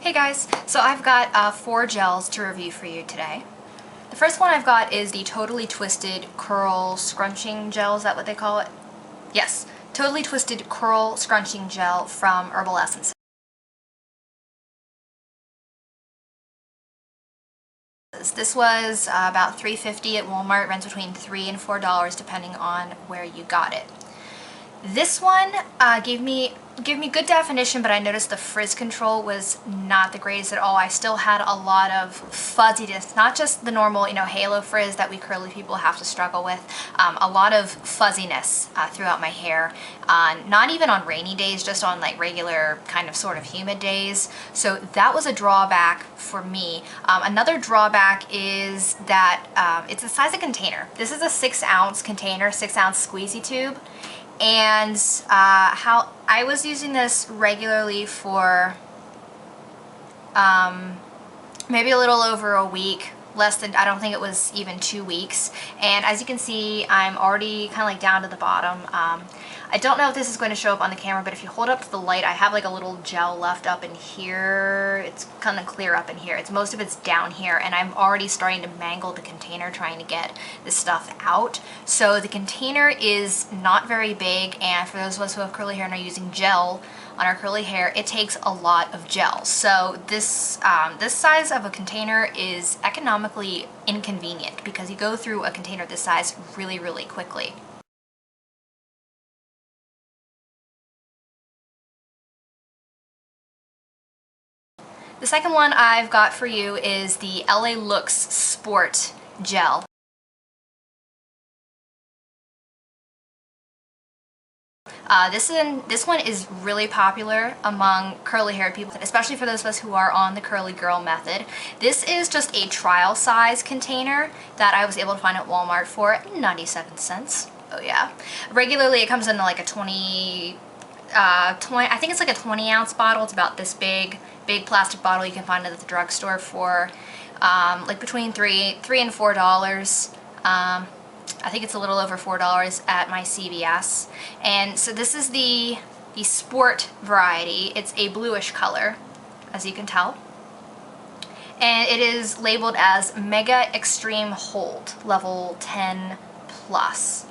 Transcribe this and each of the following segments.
Hey guys, so I've got 4 gels to review for you today. The first one I've got is the Totally Twisted Curl Scrunching Gel, is that what they call it? Yes, Totally Twisted Curl Scrunching Gel from Herbal. This was about $3.50 at Walmart, runs between $3 and $4 depending on where you got it. This one gave me good definition, but I noticed the frizz control was not the greatest at all. I still had a lot of fuzziness, not just the normal, halo frizz that we curly people have to struggle with. A lot of fuzziness throughout my hair, not even on rainy days, just on like regular kind of sort of humid days. So that was a drawback for me. Another drawback is that it's the size of container. This is a 6-ounce container, 6-ounce squeezy tube. And how I was using this regularly for maybe a little over a week, less than, I don't think it was even 2 weeks. And as you can see, I'm already kind of like down to the bottom. I don't know if this is going to show up on the camera, but if you hold up to the light, I have like a little gel left up in here. It's kind of clear up in here. Most of it's down here, and I'm already starting to mangle the container trying to get this stuff out. So the container is not very big, and for those of us who have curly hair and are using gel on our curly hair, it takes a lot of gel. So this this size of a container is economically inconvenient because you go through a container this size really, really quickly. The second one I've got for you is the LA Looks Sport Gel. This one is really popular among curly haired people, especially for those of us who are on the curly girl method. This is just a trial size container that I was able to find at Walmart for 97 cents. Oh yeah. Regularly it comes in like a 20, I think it's like a 20-ounce bottle. It's about this big plastic bottle. You can find it at the drugstore for like between $3 and $4. I think it's a little over $4 at my CVS. And so this is the sport variety. It's a bluish color, as you can tell. And it is labeled as Mega Extreme Hold, level 10 plus.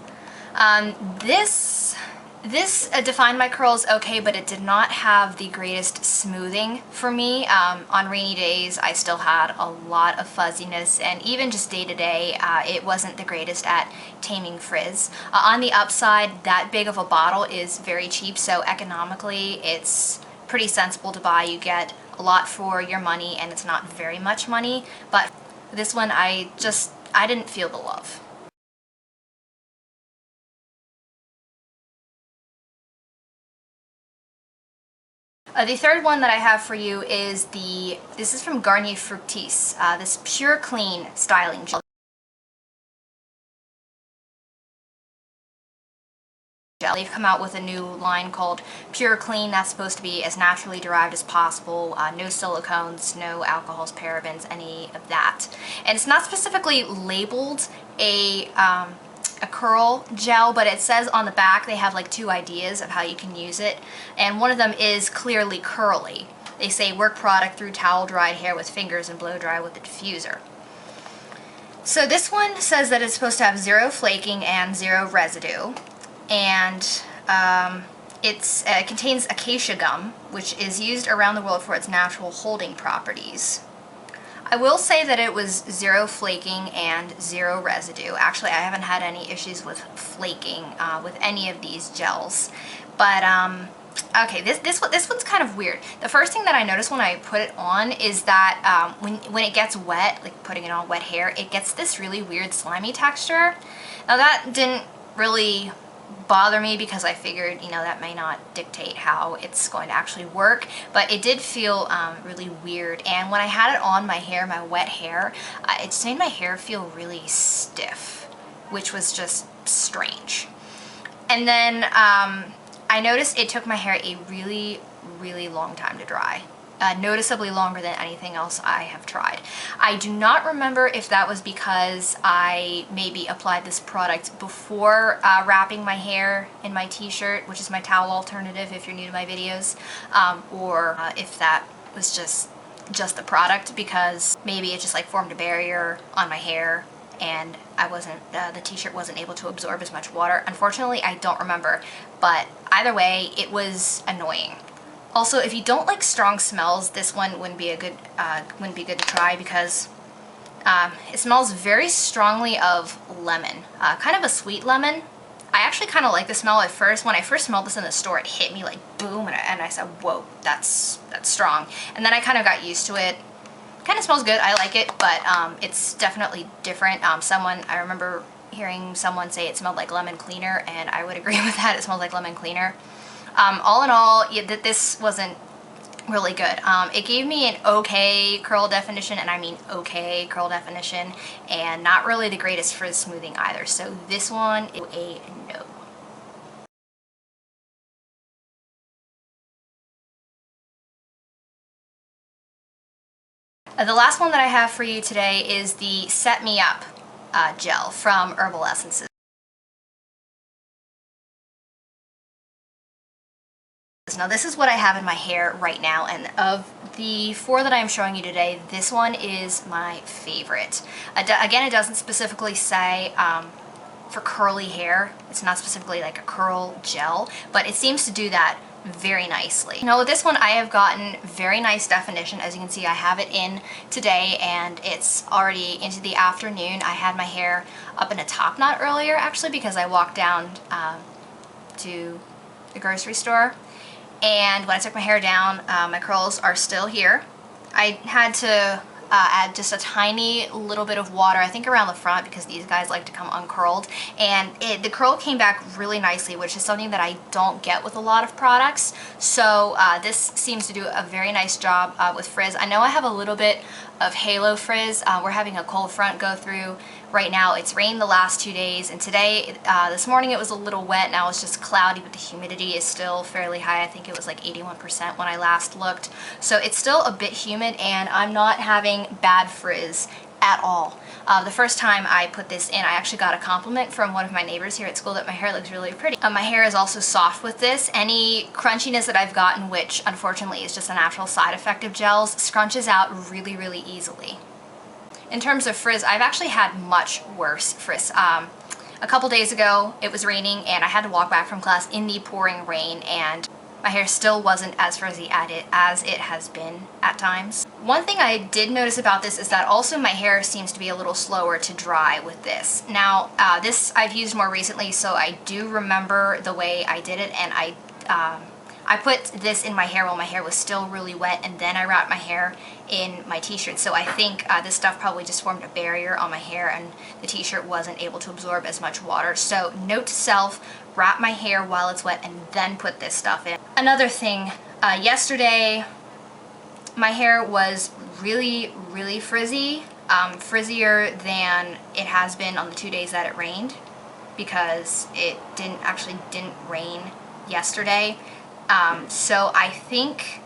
This defined my curls okay, but it did not have the greatest smoothing for me. On rainy days, I still had a lot of fuzziness, and even just day to day, it wasn't the greatest at taming frizz. On the upside, that big of a bottle is very cheap, so economically, it's pretty sensible to buy. You get a lot for your money, and it's not very much money, but this one, I didn't feel the love. The third one that I have for you is this is from Garnier Fructis, this Pure Clean Styling Gel. They've come out with a new line called Pure Clean that's supposed to be as naturally derived as possible, no silicones, no alcohols, parabens, any of that. And it's not specifically labeled a curl gel, but it says on the back they have like 2 ideas of how you can use it, and one of them is clearly curly. They say work product through towel dried hair with fingers and blow dry with a diffuser. So this one says that it's supposed to have 0 flaking and 0 residue, and it contains acacia gum, which is used around the world for its natural holding properties. I will say that it was 0 flaking and 0 residue. Actually, I haven't had any issues with flaking with any of these gels. But, okay, this one's kind of weird. The first thing that I noticed when I put it on is that when it gets wet, like putting it on wet hair, it gets this really weird slimy texture. Now that didn't really bother me because I figured, that may not dictate how it's going to actually work, but it did feel really weird. And when I had it on my hair, my wet hair, it just made my hair feel really stiff, which was just strange. And then I noticed it took my hair a really, really long time to dry. Noticeably longer than anything else I have tried. I do not remember if that was because I maybe applied this product before wrapping my hair in my t-shirt, which is my towel alternative if you're new to my videos, or if that was just just the product, because maybe it just like formed a barrier on my hair and I wasn't, the t-shirt wasn't able to absorb as much water. Unfortunately, I don't remember, but either way, it was annoying. Also, if you don't like strong smells, this one wouldn't be good to try, because it smells very strongly of lemon, kind of a sweet lemon. I actually kind of like the smell at first. When I first smelled this in the store, it hit me like boom, and I said, whoa, that's strong. And then I kind of got used to it. Kind of smells good, I like it, but it's definitely different. I remember hearing someone say it smelled like lemon cleaner, and I would agree with that. It smells like lemon cleaner. All in all, this wasn't really good. It gave me an okay curl definition, and I mean okay curl definition, and not really the greatest frizz smoothing either. So this one is a no. The last one that I have for you today is the Set Me Up gel from Herbal Essences. Now this is what I have in my hair right now, and of the 4 that I'm showing you today, this one is my favorite. Again, it doesn't specifically say for curly hair. It's not specifically like a curl gel, but it seems to do that very nicely. Now with this one, I have gotten very nice definition. As you can see, I have it in today, and it's already into the afternoon. I had my hair up in a top knot earlier, actually, because I walked down to the grocery store. And when I took my hair down, my curls are still here. I had to add just a tiny little bit of water, I think around the front, because these guys like to come uncurled. And the curl came back really nicely, which is something that I don't get with a lot of products. So this seems to do a very nice job with frizz. I know I have a little bit of halo frizz. We're having a cold front go through right now. It's rained the last 2 days, and today, this morning it was a little wet. Now it's just cloudy, but the humidity is still fairly high. I think it was like 81% when I last looked. So it's still a bit humid, and I'm not having bad frizz at all. The first time I put this in, I actually got a compliment from one of my neighbors here at school that my hair looks really pretty. My hair is also soft with this. Any crunchiness that I've gotten, which unfortunately is just a natural side effect of gels, scrunches out really, really easily. In terms of frizz, I've actually had much worse frizz. A couple days ago, it was raining, and I had to walk back from class in the pouring rain, and my hair still wasn't as frizzy as it has been at times. One thing I did notice about this is that also my hair seems to be a little slower to dry with this. Now, this I've used more recently, so I do remember the way I did it, and I put this in my hair while my hair was still really wet, and then I wrapped my hair in my t-shirt. So I think this stuff probably just formed a barrier on my hair, and the t-shirt wasn't able to absorb as much water. So note to self, wrap my hair while it's wet and then put this stuff in. Another thing, yesterday my hair was really, really frizzy, frizzier than it has been on the 2 days that it rained, because it didn't rain yesterday. So I think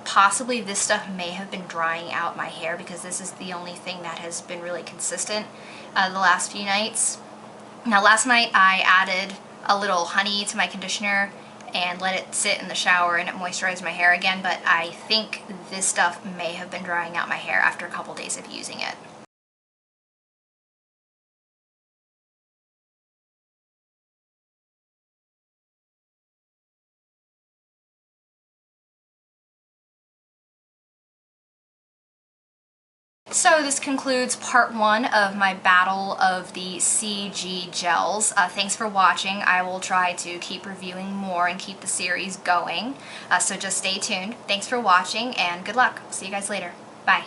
possibly this stuff may have been drying out my hair, because this is the only thing that has been really consistent the last few nights. Now last night I added a little honey to my conditioner and let it sit in the shower, and it moisturized my hair again, but I think this stuff may have been drying out my hair after a couple days of using it. So this concludes part 1 of my battle of the CG gels. Thanks for watching. I will try to keep reviewing more and keep the series going. So just stay tuned. Thanks for watching, and good luck. See you guys later. Bye.